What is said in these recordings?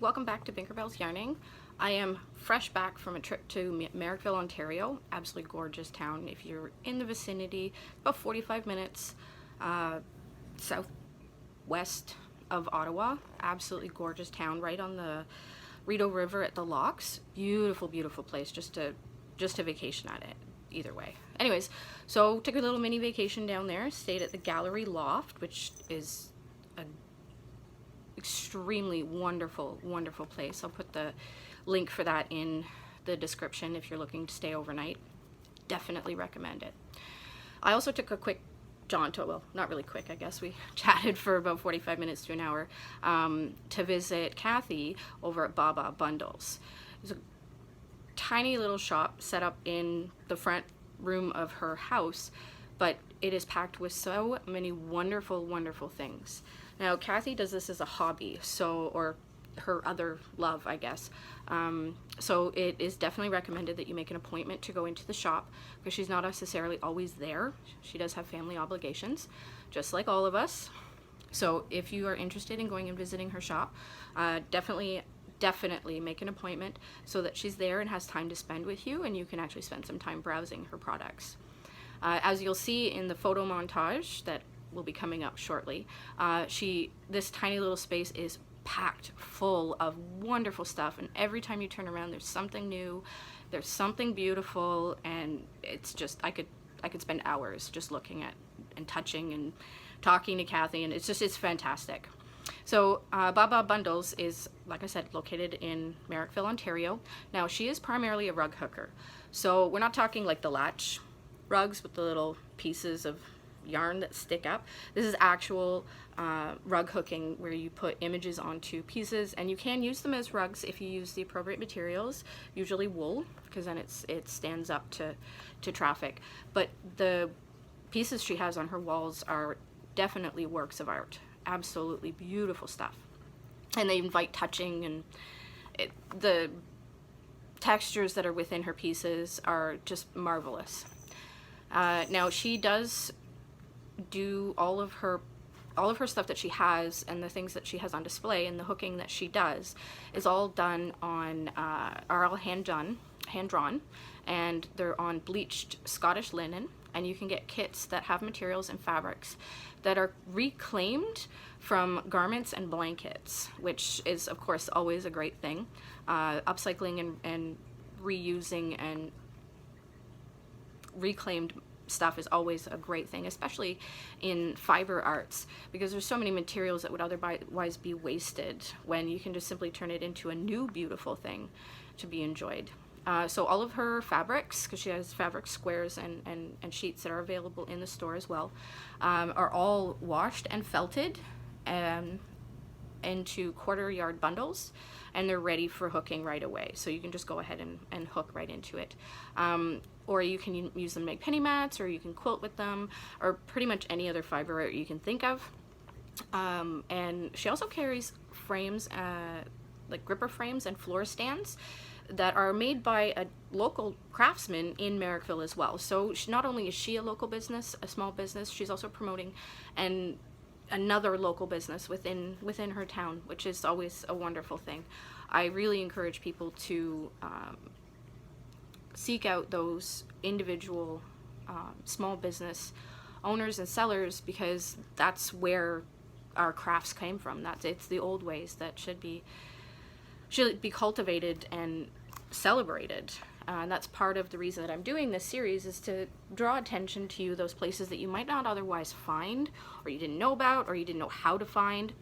welcome back to Binkerbelle's Yarning. I am fresh back from a trip to Merrickville, Ontario. Absolutely gorgeous town. If you're in the vicinity, about 45 minutes southwest of Ottawa. Absolutely gorgeous town, right on the Rideau River at the locks. Beautiful, beautiful place just to vacation at it, either way. Anyways, so took a little mini vacation down there, stayed at the Gallery Loft, which is a extremely wonderful place. I'll put the link for that in the description if you're looking to stay overnight. Definitely recommend it. I also took a quick jaunt, well, not really quick, I guess we chatted for about 45 minutes to an hour to visit Kathy over at BaaBaaBundles. It's a tiny little shop set up in the front room of her house, but it is packed with so many wonderful things. Now, Kathy does this as a hobby, or her other love, I guess. So it is definitely recommended that you make an appointment to go into the shop, because she's not necessarily always there. She does have family obligations, just like all of us. So if you are interested in going and visiting her shop, definitely make an appointment so that she's there and has time to spend with you, and you can actually spend some time browsing her products. As you'll see in the photo montage that will be coming up shortly, this tiny little space is packed full of wonderful stuff, and every time you turn around there's something new, there's something beautiful, and it's just I could spend hours just looking at and touching and talking to Kathy, and it's fantastic. So BaaBaaBundles is, like I said, located in Merrickville, Ontario. Now, she is primarily a rug hooker, so we're not talking like the latch rugs with the little pieces of yarn that stick up. This is actual rug hooking, where you put images onto pieces, and you can use them as rugs if you use the appropriate materials, usually wool, because then it stands up to traffic. But the pieces she has on her walls are definitely works of art. Absolutely beautiful stuff, and they invite touching, and the textures that are within her pieces are just marvelous. Now, she does do all of her stuff that she has, and the things that she has on display, and the hooking that she does is all done on are all hand drawn, and they're on bleached Scottish linen. And you can get kits that have materials and fabrics that are reclaimed from garments and blankets, which is, of course, always a great thing. Upcycling and reusing and reclaimed stuff is always a great thing, especially in fiber arts, because there's so many materials that would otherwise be wasted when you can just simply turn it into a new beautiful thing to be enjoyed. So all of her fabrics, because she has fabric squares and sheets that are available in the store as well, are all washed and felted into quarter-yard bundles, and they're ready for hooking right away. So you can just go ahead and hook right into it. Or you can use them to make penny mats, or you can quilt with them, or pretty much any other fiber art you can think of. And she also carries frames, like gripper frames and floor stands, that are made by a local craftsman in Merrickville as well. So not only is she a local business, a small business, she's also promoting another local business within her town, which is always a wonderful thing. I really encourage people to seek out those individual small business owners and sellers, because that's where our crafts came from. It's the old ways that should be cultivated and celebrated. And that's part of the reason that I'm doing this series, is to draw attention to those places that you might not otherwise find, or you didn't know about, or you didn't know how to find.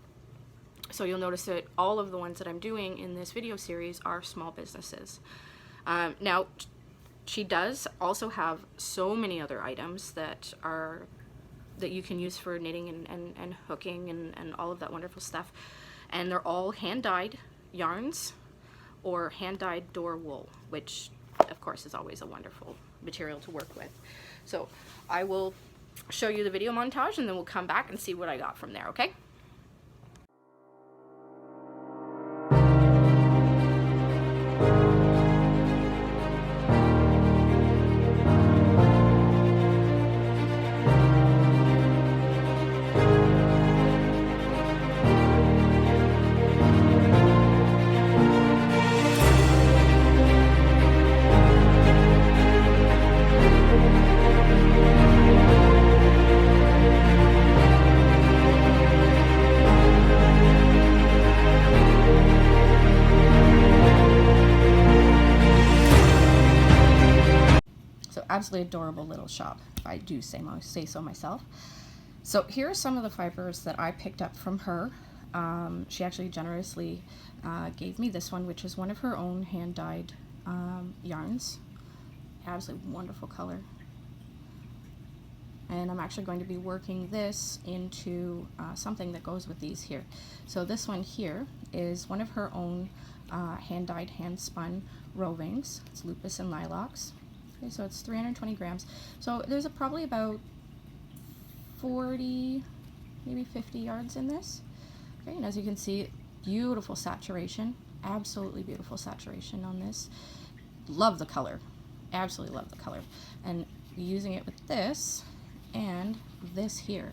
So you'll notice that all of the ones that I'm doing in this video series are small businesses. Now, she does also have so many other items that you can use for knitting and hooking and all of that wonderful stuff. And they're all hand-dyed yarns or hand-dyed door wool, which of course is always a wonderful material to work with. So I will show you the video montage, and then we'll come back and see what I got from there, okay? absolutely adorable little shop, if I do say so myself. So here are some of the fibers that I picked up from her. She actually generously gave me this one, which is one of her own hand-dyed yarns. Absolutely wonderful color. And I'm actually going to be working this into something that goes with these here. So this one here is one of her own hand-dyed, hand-spun rovings. It's lupus and lilacs. Okay, so it's 320 grams. So there's probably about 40, maybe 50 yards in this. Okay, and as you can see, beautiful saturation, absolutely beautiful saturation on this. Love the color, absolutely love the color. And using it with this and this here,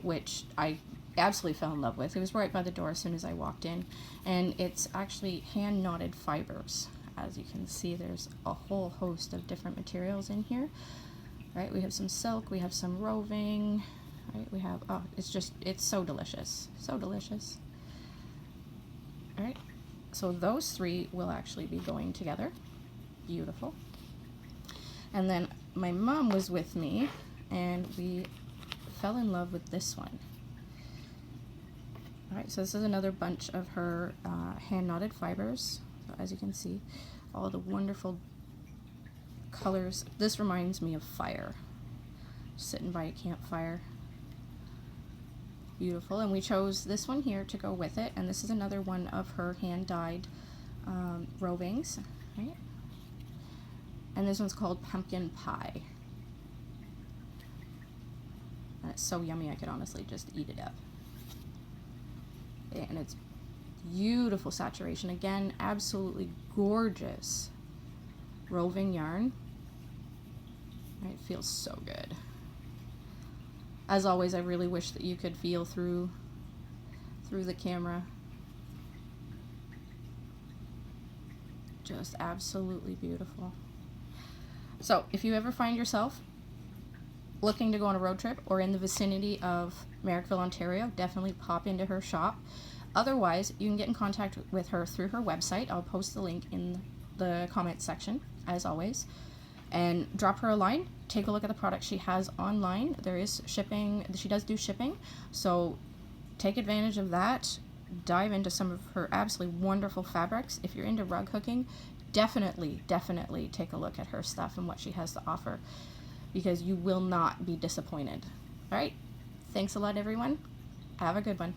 which I absolutely fell in love with. It was right by the door as soon as I walked in, and it's actually hand knotted fibers. As you can see, there's a whole host of different materials in here. Right, we have some silk, we have some roving, right, we have, oh, it's so delicious, so delicious. All right, so those three will actually be going together. Beautiful. And then my mom was with me, and we fell in love with this one. All right, so this is another bunch of her hand knotted fibers. So as you can see, all the wonderful colors. This reminds me of fire. Sitting by a campfire. Beautiful. And we chose this one here to go with it, and this is another one of her hand-dyed rovings. Right? And this one's called Pumpkin Pie. And it's so yummy, I could honestly just eat it up. And it's beautiful saturation. Again, absolutely gorgeous roving yarn. It feels so good. As always, I really wish that you could feel through the camera. Just absolutely beautiful. So if you ever find yourself looking to go on a road trip or in the vicinity of Marrickville, Ontario, definitely pop into her shop. Otherwise, you can get in contact with her through her website. I'll post the link in the comments section, as always. And drop her a line, take a look at the products she has online. There is shipping, she does do shipping, so take advantage of that. Dive into some of her absolutely wonderful fabrics. If you're into rug hooking, definitely take a look at her stuff and what she has to offer, because you will not be disappointed. All right, thanks a lot, everyone. Have a good one.